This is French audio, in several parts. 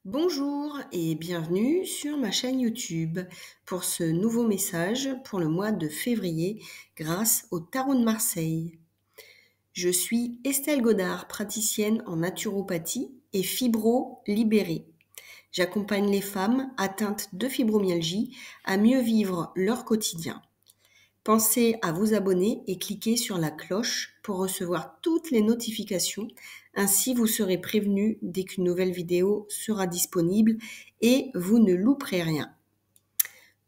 Bonjour et bienvenue sur ma chaîne YouTube pour ce nouveau message pour le mois de février grâce au Tarot de Marseille. Je suis Estelle Godard, praticienne en naturopathie et fibro-libérée. J'accompagne les femmes atteintes de fibromyalgie à mieux vivre leur quotidien. Pensez à vous abonner et cliquez sur la cloche pour recevoir toutes les notifications. Ainsi, vous serez prévenu dès qu'une nouvelle vidéo sera disponible et vous ne louperez rien.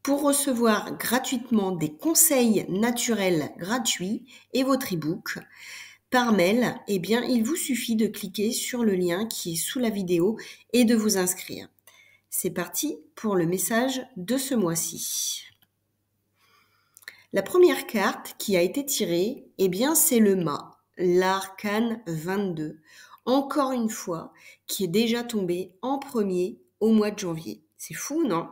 Pour recevoir gratuitement des conseils naturels gratuits et votre e-book par mail, il vous suffit de cliquer sur le lien qui est sous la vidéo et de vous inscrire. C'est parti pour le message de ce mois-ci. La première carte qui a été tirée, c'est le mât, l'arcane 22. Encore une fois, qui est déjà tombé en premier au mois de janvier. C'est fou, non?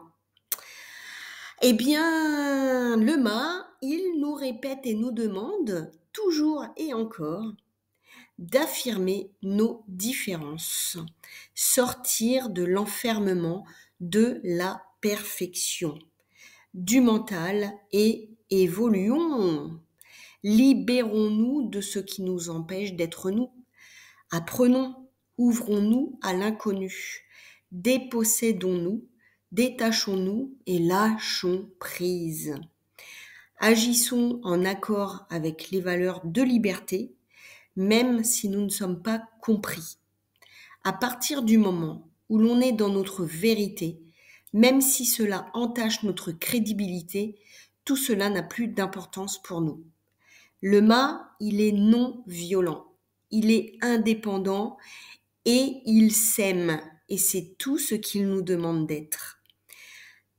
Le mât, il nous répète et nous demande, toujours et encore, d'affirmer nos différences, sortir de l'enfermement de la perfection, du mental et évoluons. Libérons-nous de ce qui nous empêche d'être nous. Apprenons, ouvrons-nous à l'inconnu. Dépossédons-nous, détachons-nous et lâchons prise. Agissons en accord avec les valeurs de liberté, même si nous ne sommes pas compris. À partir du moment où l'on est dans notre vérité, même si cela entache notre crédibilité, tout cela n'a plus d'importance pour nous. Le mât, il est non violent, il est indépendant et il s'aime, et c'est tout ce qu'il nous demande d'être.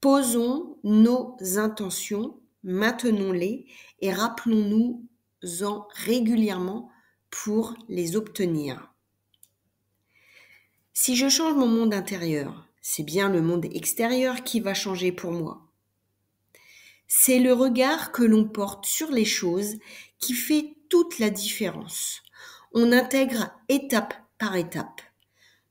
Posons nos intentions, maintenons-les et rappelons-nous-en régulièrement pour les obtenir. Si je change mon monde intérieur, c'est bien le monde extérieur qui va changer pour moi. C'est le regard que l'on porte sur les choses qui fait toute la différence. On intègre étape par étape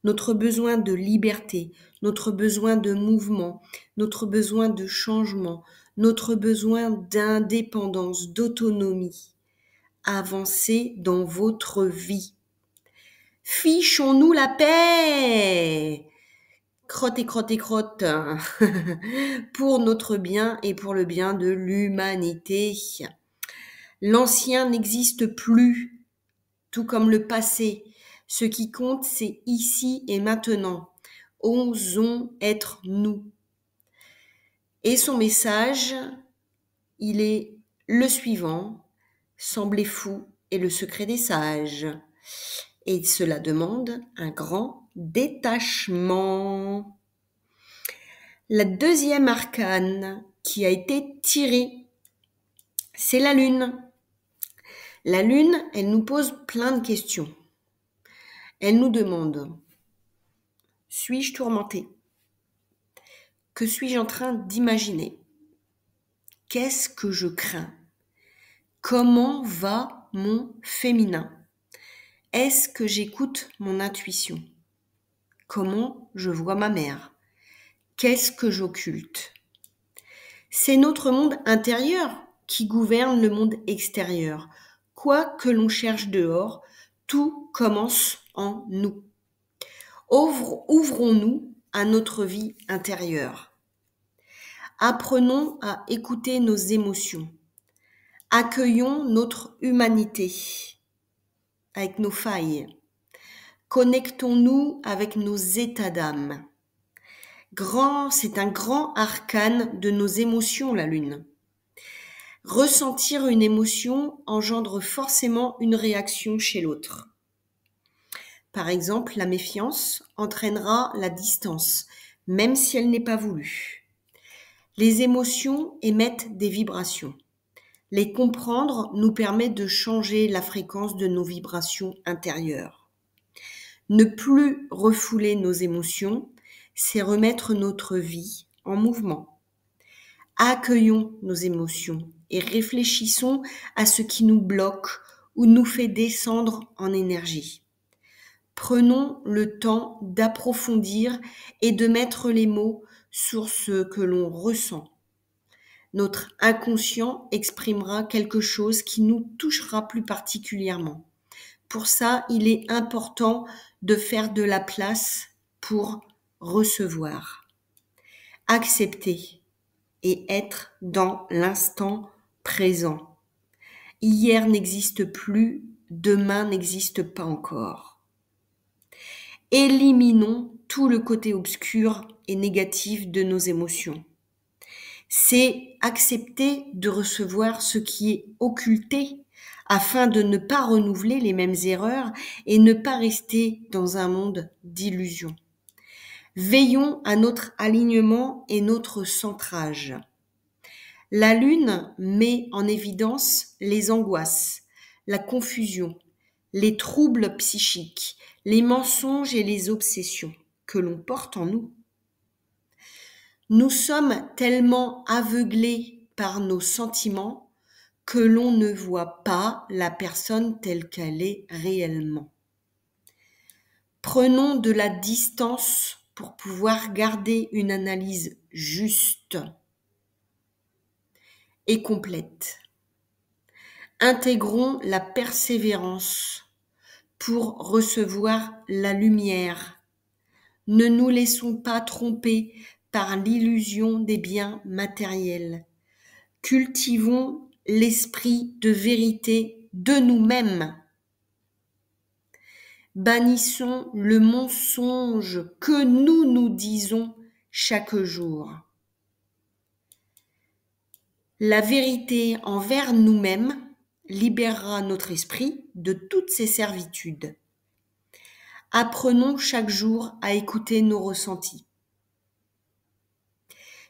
notre besoin de liberté, notre besoin de mouvement, notre besoin de changement, notre besoin d'indépendance, d'autonomie. Avancez dans votre vie. Fichons-nous la paix! Crotte et crotte et crotte pour notre bien et pour le bien de l'humanité. L'ancien n'existe plus, tout comme le passé. Ce qui compte, c'est ici et maintenant. Osons être nous. Et son message, il est le suivant. Sembler fou est le secret des sages. Et cela demande un grand détachement. La deuxième arcane qui a été tirée, c'est la lune. La lune, elle nous pose plein de questions. Elle nous demande, suis-je tourmentée? Que suis-je en train d'imaginer? Qu'est-ce que je crains? Comment va mon féminin? Est-ce que j'écoute mon intuition? Comment je vois ma mère? Qu'est-ce que j'occulte? C'est notre monde intérieur qui gouverne le monde extérieur. Quoi que l'on cherche dehors, tout commence en nous. Ouvrons-nous à notre vie intérieure. Apprenons à écouter nos émotions. Accueillons notre humanité avec nos failles. Connectons-nous avec nos états d'âme. C'est un grand arcane de nos émotions, la lune. Ressentir une émotion engendre forcément une réaction chez l'autre. Par exemple, la méfiance entraînera la distance, même si elle n'est pas voulue. Les émotions émettent des vibrations. Les comprendre nous permet de changer la fréquence de nos vibrations intérieures. Ne plus refouler nos émotions, c'est remettre notre vie en mouvement. Accueillons nos émotions et réfléchissons à ce qui nous bloque ou nous fait descendre en énergie. Prenons le temps d'approfondir et de mettre les mots sur ce que l'on ressent. Notre inconscient exprimera quelque chose qui nous touchera plus particulièrement. Pour ça, il est important de faire de la place pour recevoir, accepter et être dans l'instant présent. Hier n'existe plus, demain n'existe pas encore. Éliminons tout le côté obscur et négatif de nos émotions. C'est accepter de recevoir ce qui est occulté afin de ne pas renouveler les mêmes erreurs et ne pas rester dans un monde d'illusions. Veillons à notre alignement et notre centrage. La lune met en évidence les angoisses, la confusion, les troubles psychiques, les mensonges et les obsessions que l'on porte en nous. Nous sommes tellement aveuglés par nos sentiments que l'on ne voit pas la personne telle qu'elle est réellement. Prenons de la distance pour pouvoir garder une analyse juste et complète. Intégrons la persévérance pour recevoir la lumière. Ne nous laissons pas tromper par l'illusion des biens matériels. Cultivons l'esprit de vérité de nous-mêmes. Bannissons le mensonge que nous nous disons chaque jour. La vérité envers nous-mêmes libérera notre esprit de toutes ses servitudes. Apprenons chaque jour à écouter nos ressentis.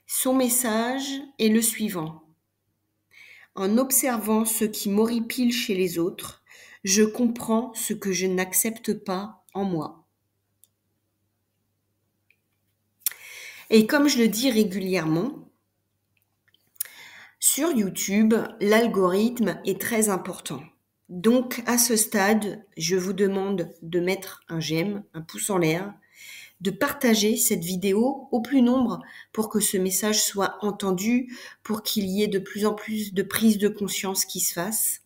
Son message est le suivant. En observant ce qui m'horripile chez les autres, je comprends ce que je n'accepte pas en moi. Et comme je le dis régulièrement, sur YouTube, l'algorithme est très important. Donc, à ce stade, je vous demande de mettre un j'aime, un pouce en l'air, de partager cette vidéo au plus nombre pour que ce message soit entendu, pour qu'il y ait de plus en plus de prise de conscience qui se fasse.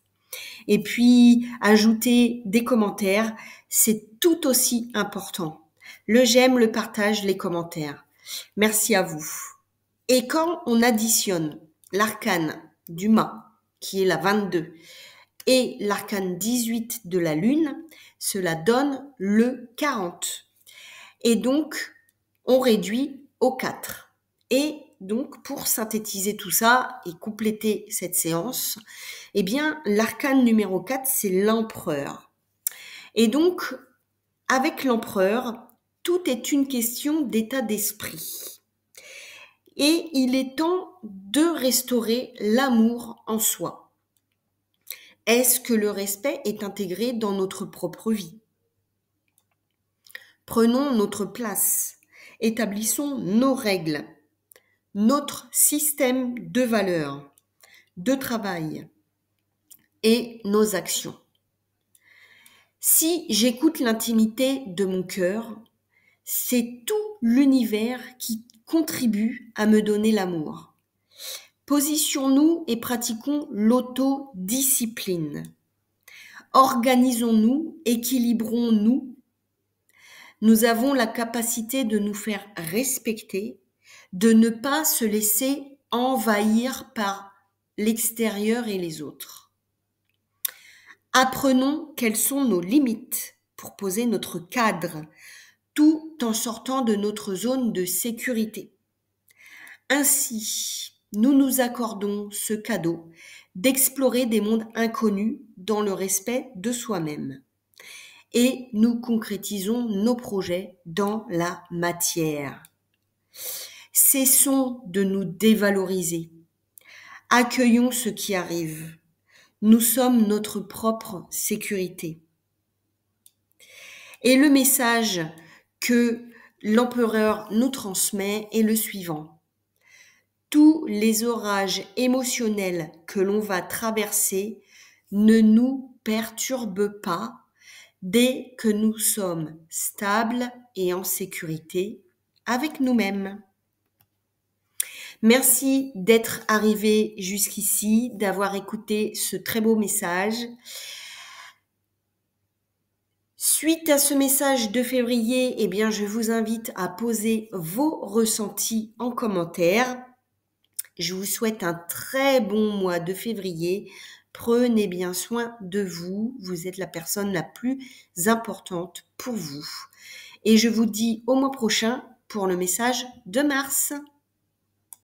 Et puis, ajouter des commentaires, c'est tout aussi important. Le j'aime, le partage, les commentaires. Merci à vous. Et quand on additionne l'arcane du mât, qui est la 22, et l'arcane 18 de la lune, cela donne le 40. Et donc, on réduit au 4. Et donc, pour synthétiser tout ça et compléter cette séance, eh bien, l'arcane numéro 4, c'est l'empereur. Et donc, avec l'empereur, tout est une question d'état d'esprit. Et il est temps de restaurer l'amour en soi. Est-ce que le respect est intégré dans notre propre vie ? Prenons notre place, établissons nos règles, notre système de valeurs, de travail et nos actions. Si j'écoute l'intimité de mon cœur, c'est tout l'univers qui contribue à me donner l'amour. Positionnons-nous et pratiquons l'autodiscipline. Organisons-nous, équilibrons-nous. Nous avons la capacité de nous faire respecter, de ne pas se laisser envahir par l'extérieur et les autres. Apprenons quelles sont nos limites pour poser notre cadre, tout en sortant de notre zone de sécurité. Ainsi, nous nous accordons ce cadeau d'explorer des mondes inconnus dans le respect de soi-même. Et nous concrétisons nos projets dans la matière. Cessons de nous dévaloriser. Accueillons ce qui arrive. Nous sommes notre propre sécurité. Et le message que l'empereur nous transmet est le suivant. Tous les orages émotionnels que l'on va traverser ne nous perturbent pas, dès que nous sommes stables et en sécurité avec nous-mêmes. Merci d'être arrivé jusqu'ici, d'avoir écouté ce très beau message. Suite à ce message de février, eh bien, je vous invite à poser vos ressentis en commentaire. Je vous souhaite un très bon mois de février. Prenez bien soin de vous. Vous êtes la personne la plus importante pour vous. Et je vous dis au mois prochain pour le message de mars.